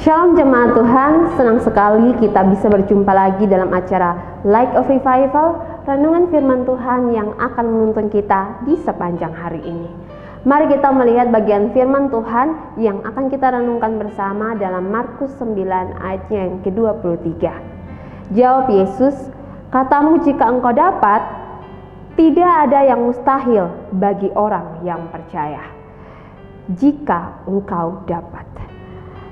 Shalom jemaat Tuhan, senang sekali kita bisa berjumpa lagi dalam acara Light of Revival, renungan firman Tuhan yang akan menuntun kita di sepanjang hari ini. Mari kita melihat bagian firman Tuhan yang akan kita renungkan bersama dalam Markus 9 ayatnya yang ke-23. Jawab Yesus, "Katamu jika engkau dapat, tidak ada yang mustahil bagi orang yang percaya." Jika engkau dapat.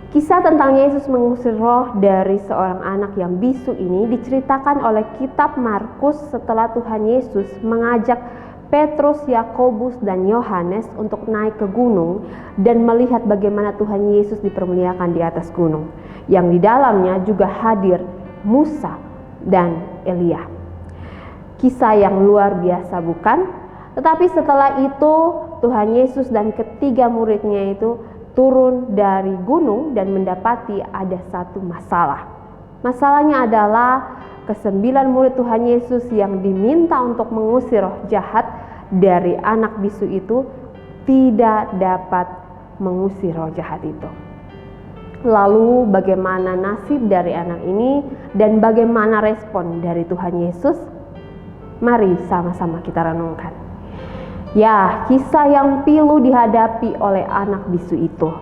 Kisah tentang Yesus mengusir roh dari seorang anak yang bisu ini diceritakan oleh kitab Markus setelah Tuhan Yesus mengajak Petrus, Yakobus, dan Yohanes untuk naik ke gunung dan melihat bagaimana Tuhan Yesus dipermuliakan di atas gunung, yang di dalamnya juga hadir Musa dan Elia. Kisah yang luar biasa bukan? Tetapi setelah itu Tuhan Yesus dan ketiga muridnya itu turun dari gunung dan mendapati ada satu masalah. Masalahnya adalah ke-9 murid Tuhan Yesus yang diminta untuk mengusir roh jahat dari anak bisu itu tidak dapat mengusir roh jahat itu. Lalu bagaimana nasib dari anak ini dan bagaimana respon dari Tuhan Yesus? Mari sama-sama kita renungkan. Ya, kisah yang pilu dihadapi oleh anak bisu itu.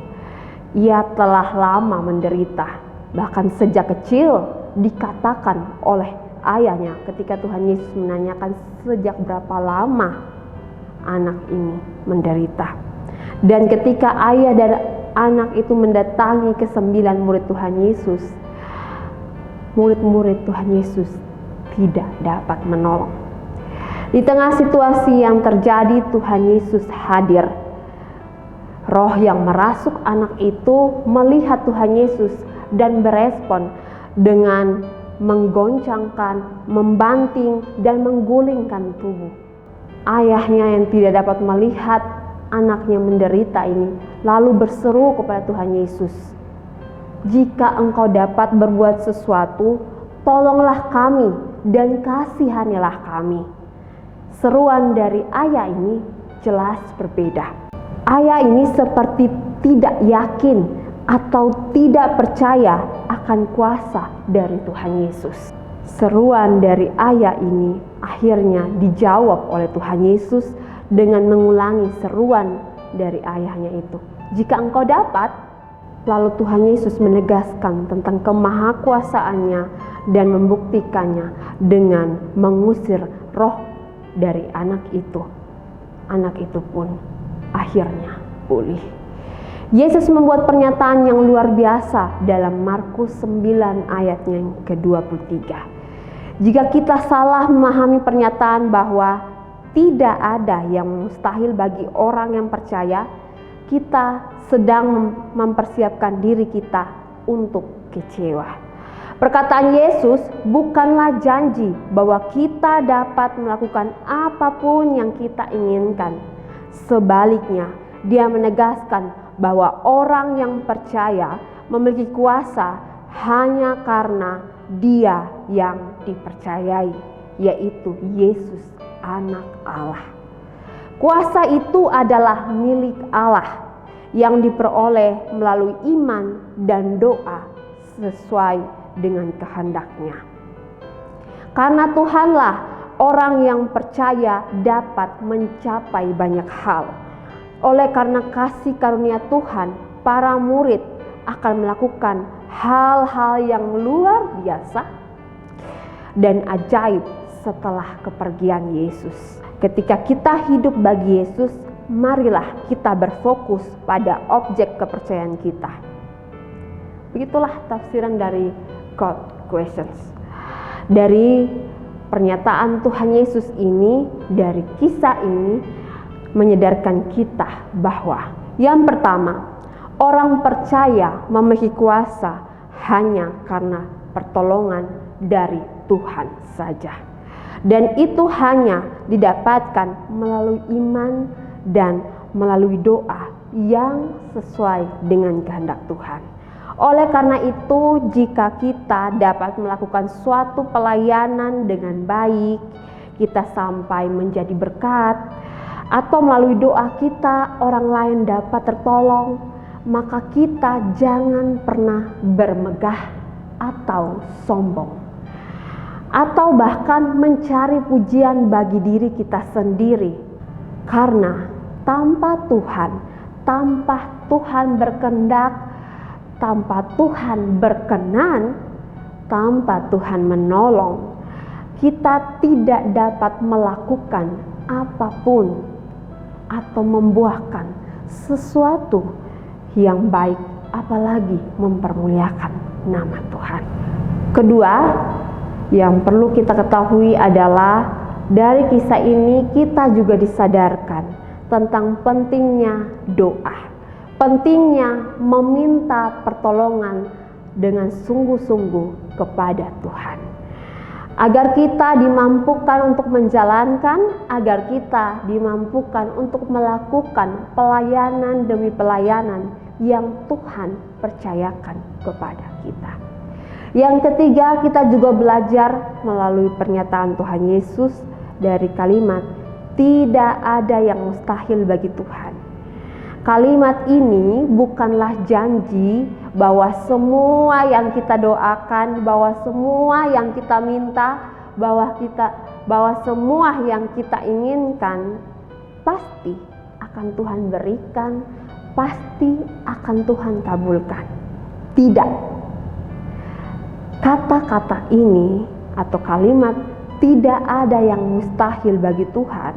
Ia telah lama menderita, bahkan sejak kecil dikatakan oleh ayahnya ketika Tuhan Yesus menanyakan sejak berapa lama anak ini menderita. Dan ketika ayah dan anak itu mendatangi ke-9 murid Tuhan Yesus, murid-murid Tuhan Yesus tidak dapat menolong. Di tengah situasi yang terjadi, Tuhan Yesus hadir. Roh yang merasuk anak itu melihat Tuhan Yesus dan berespon dengan menggoncangkan, membanting, dan menggulingkan tubuh. Ayahnya yang tidak dapat melihat anaknya menderita ini lalu berseru kepada Tuhan Yesus, "Jika engkau dapat berbuat sesuatu, tolonglah kami dan kasihanilah kami." Seruan dari ayah ini jelas berbeda. Ayah ini seperti tidak yakin atau tidak percaya akan kuasa dari Tuhan Yesus. Seruan dari ayah ini akhirnya dijawab oleh Tuhan Yesus dengan mengulangi seruan dari ayahnya itu. "Jika engkau dapat," lalu Tuhan Yesus menegaskan tentang kemahakuasaannya dan membuktikannya dengan mengusir roh dari anak itu. Anak itu pun akhirnya pulih. Yesus membuat pernyataan yang luar biasa dalam Markus 9 ayatnya yang ke-23. Jika kita salah memahami pernyataan bahwa tidak ada yang mustahil bagi orang yang percaya, kita sedang mempersiapkan diri kita untuk kecewa. Perkataan Yesus bukanlah janji bahwa kita dapat melakukan apapun yang kita inginkan. Sebaliknya, Dia menegaskan bahwa orang yang percaya memiliki kuasa hanya karena Dia yang dipercayai, yaitu Yesus, Anak Allah. Kuasa itu adalah milik Allah yang diperoleh melalui iman dan doa sesuai dengan kehendaknya. Karena Tuhanlah orang yang percaya dapat mencapai banyak hal. Oleh karena kasih karunia Tuhan, para murid akan melakukan hal-hal yang luar biasa dan ajaib setelah kepergian Yesus. Ketika kita hidup bagi Yesus, marilah kita berfokus pada objek kepercayaan kita. Begitulah tafsiran dari God Questions. Dari pernyataan Tuhan Yesus ini, dari kisah ini menyadarkan kita bahwa yang pertama, orang percaya memiliki kuasa hanya karena pertolongan dari Tuhan saja. Dan itu hanya didapatkan melalui iman dan melalui doa yang sesuai dengan kehendak Tuhan. Oleh karena itu, jika kita dapat melakukan suatu pelayanan dengan baik, kita sampai menjadi berkat, atau melalui doa kita orang lain dapat tertolong, maka kita jangan pernah bermegah atau sombong, atau bahkan mencari pujian bagi diri kita sendiri. Karena tanpa Tuhan berkehendak, tanpa Tuhan berkenan, tanpa Tuhan menolong, kita tidak dapat melakukan apapun atau membuahkan sesuatu yang baik, apalagi mempermuliakan nama Tuhan. Kedua, yang perlu kita ketahui adalah dari kisah ini kita juga disadarkan tentang pentingnya doa, pentingnya meminta pertolongan dengan sungguh-sungguh kepada Tuhan, agar kita dimampukan untuk menjalankan, agar kita dimampukan untuk melakukan pelayanan demi pelayanan yang Tuhan percayakan kepada kita. Yang ketiga, kita juga belajar melalui pernyataan Tuhan Yesus dari kalimat tidak ada yang mustahil bagi Tuhan. Kalimat ini bukanlah janji bahwa semua yang kita doakan, bahwa semua yang kita minta, bahwa semua yang kita inginkan pasti akan Tuhan berikan, pasti akan Tuhan kabulkan. Tidak. Kata-kata ini atau kalimat tidak ada yang mustahil bagi Tuhan,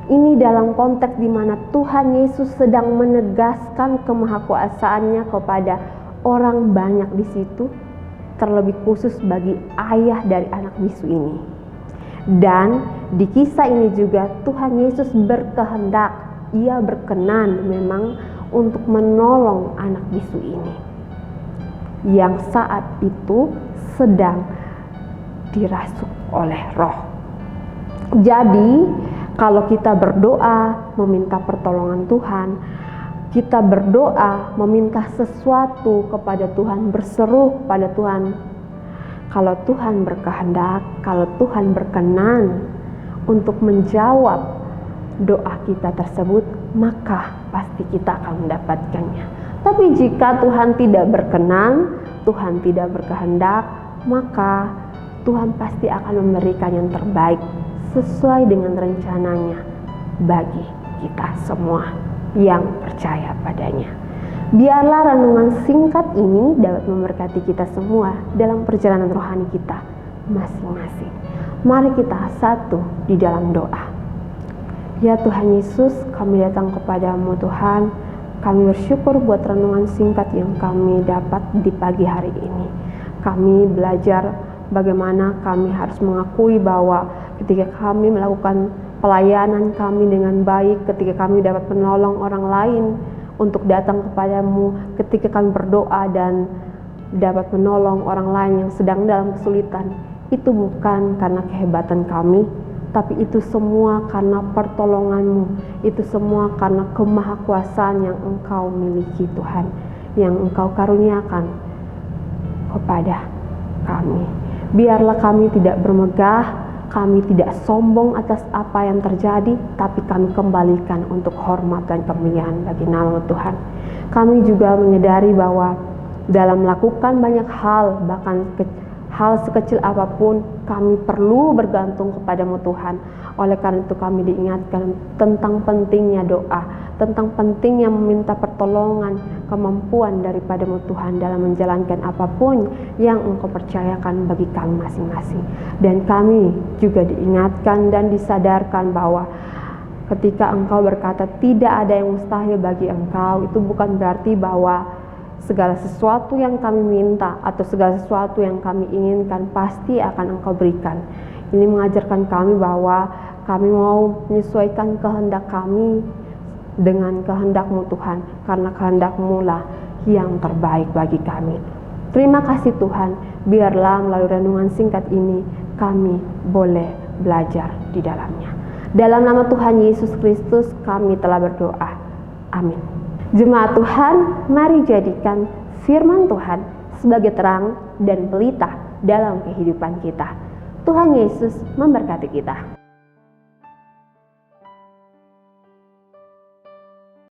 ini dalam konteks di mana Tuhan Yesus sedang menegaskan kemahakuasaannya kepada orang banyak di situ, terlebih khusus bagi ayah dari anak bisu ini. Dan di kisah ini juga Tuhan Yesus berkehendak, ia berkenan memang untuk menolong anak bisu ini yang saat itu sedang dirasuk oleh roh. Jadi kalau kita berdoa meminta pertolongan Tuhan, kita berdoa meminta sesuatu kepada Tuhan, berseru kepada Tuhan, kalau Tuhan berkehendak, kalau Tuhan berkenan untuk menjawab doa kita tersebut, maka pasti kita akan mendapatkannya. Tapi jika Tuhan tidak berkenan, Tuhan tidak berkehendak, maka Tuhan pasti akan memberikan yang terbaik sesuai dengan rencananya bagi kita semua yang percaya padanya. Biarlah renungan singkat ini dapat memberkati kita semua dalam perjalanan rohani kita masing-masing. Mari kita satu di dalam doa. Ya Tuhan Yesus, kami datang kepadamu Tuhan. Kami bersyukur buat renungan singkat yang kami dapat di pagi hari ini. Kami belajar bagaimana kami harus mengakui bahwa ketika kami melakukan pelayanan kami dengan baik, ketika kami dapat menolong orang lain untuk datang kepadamu, ketika kami berdoa dan dapat menolong orang lain yang sedang dalam kesulitan, itu bukan karena kehebatan kami, tapi itu semua karena pertolongan-Mu, itu semua karena kemahakuasaan yang Engkau miliki Tuhan, yang Engkau karuniakan kepada kami. Biarlah kami tidak bermegah, kami tidak sombong atas apa yang terjadi, tapi kami kembalikan untuk hormat dan kemuliaan bagi nama Tuhan. Kami juga menyadari bahwa dalam melakukan banyak hal, bahkan hal sekecil apapun, kami perlu bergantung kepadamu Tuhan. Oleh karena itu kami diingatkan tentang pentingnya doa, tentang pentingnya meminta pertolongan, kemampuan daripadamu Tuhan dalam menjalankan apapun yang Engkau percayakan bagi kami masing-masing. Dan kami juga diingatkan dan disadarkan bahwa ketika Engkau berkata tidak ada yang mustahil bagi Engkau, itu bukan berarti bahwa segala sesuatu yang kami minta atau segala sesuatu yang kami inginkan pasti akan Engkau berikan. Ini mengajarkan kami bahwa kami mau menyesuaikan kehendak kami dengan kehendak-Mu Tuhan, karena kehendak-Mu lah yang terbaik bagi kami. Terima kasih Tuhan, biarlah melalui renungan singkat ini kami boleh belajar di dalamnya. Dalam nama Tuhan Yesus Kristus kami telah berdoa. Amin. Jemaat Tuhan, mari jadikan firman Tuhan sebagai terang dan pelita dalam kehidupan kita. Tuhan Yesus memberkati kita.